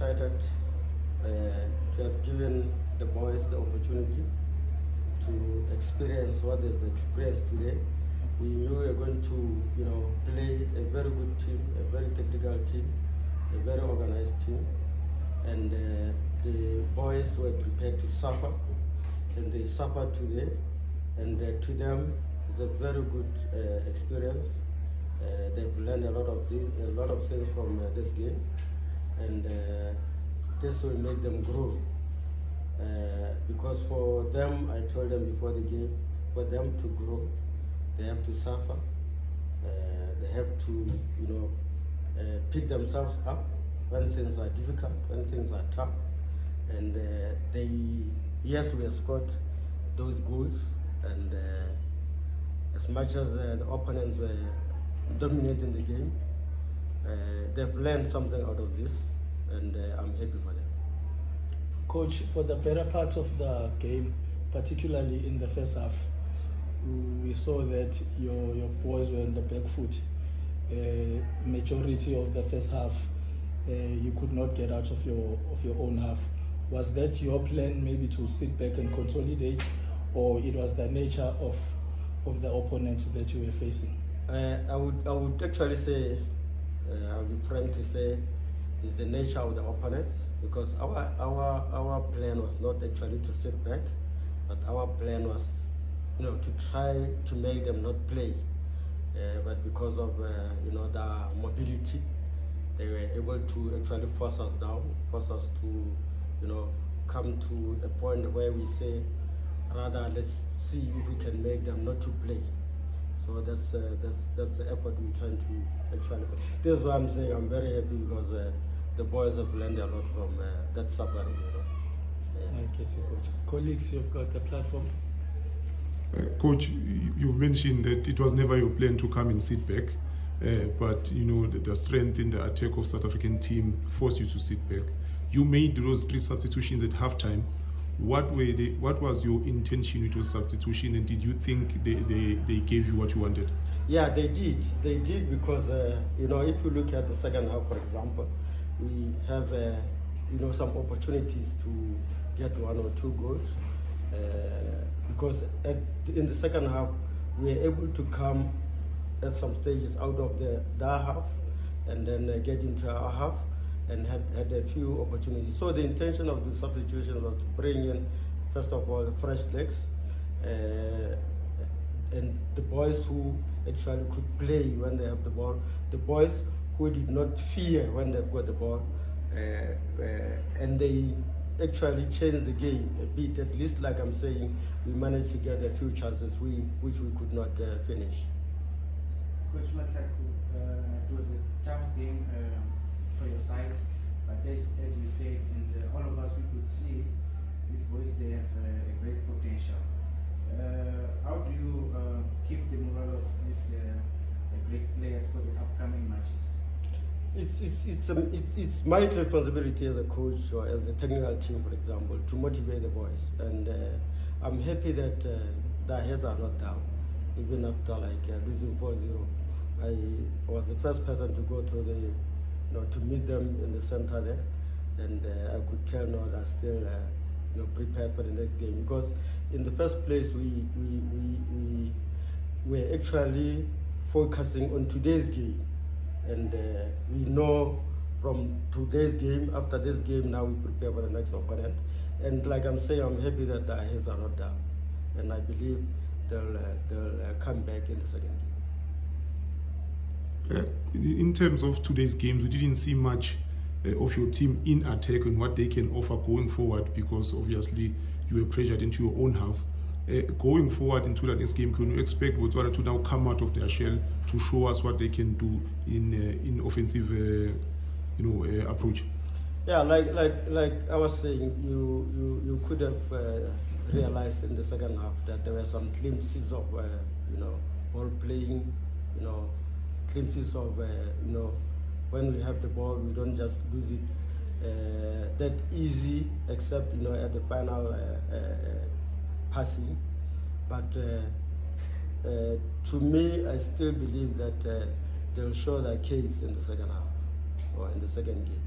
excited to have given the boys the opportunity to experience what they've experienced today. We knew we were going to, play a very good team, a very technical team, a very organized team, and the boys were prepared to suffer, and they suffered today, and to them it's a very good experience. They've learned a lot of things from this game, and this will make them grow. Because for them, I told them before the game, for them to grow, they have to suffer. They have to, pick themselves up when things are difficult, when things are tough. And yes, we have scored those goals, and as much as the opponents were dominating the game, they've learned something out of this, and I'm happy for them. Coach, for the better part of the game, particularly in the first half, we saw that your boys were on the back foot. Majority of the first half, you could not get out of your own half. Was that your plan, maybe to sit back and consolidate, or it was the nature of the opponent that you were facing? I would actually say, I'll be frank to say, it's the nature of the opponents, because our plan was not actually to sit back, but our plan was, to try to make them not play. But because of the mobility, they were able to actually force us down, force us to come to a point where we say, rather let's see if we can make them not to play. So that's the effort we're trying to actually put. This is why I'm saying I'm very happy, because the boys have learned a lot from that suffering. I get you, Coach. Colleagues, you've got the platform. Coach, you've mentioned that it was never your plan to come and sit back, but the strength in the attack of South African team forced you to sit back. You made those 3 substitutions at halftime. What was your intention with those substitution, and did you think they gave you what you wanted? Yeah, they did. They did, because if you look at the second half, for example, we have some opportunities to get 1 or 2 goals. Because in the second half, we were able to come at some stages out of their half, and then get into our half, and had a few opportunities. So the intention of the substitutions was to bring in, first of all, fresh legs, and the boys who actually could play when they have the ball, the boys who did not fear when they got the ball, and they actually changed the game a bit. At least, like I'm saying, we managed to get a few chances which we could not finish. Coach Matlaku, it was a tough game for your side, but as you said, and all of us, we could see these boys, they have a great potential. How do you keep the morale of these great players for the upcoming matches? It's my responsibility as a coach, or as a technical team, for example, to motivate the boys, and I'm happy that their heads are not down, even after losing 4-0. I was the first person to go to to meet them in the center there, and I could tell now they're still prepared for the next game, because in the first place we were actually focusing on today's game. And we know from today's game, after this game, now we prepare for the next opponent. And like I'm saying, I'm happy that our heads are not down. And I believe they'll come back in the second game. In terms of today's games, we didn't see much of your team in attack and what they can offer going forward, because obviously you were pressured into your own half. Going forward into the next game, can you expect Botswana to now come out of their shell to show us what they can do in offensive approach? Yeah, like I was saying, you could have realized in the second half that there were some glimpses of ball playing, glimpses of when we have the ball, we don't just lose it that easy, except at the final passing. But to me, I still believe that they'll show their case in the second half, or in the second game.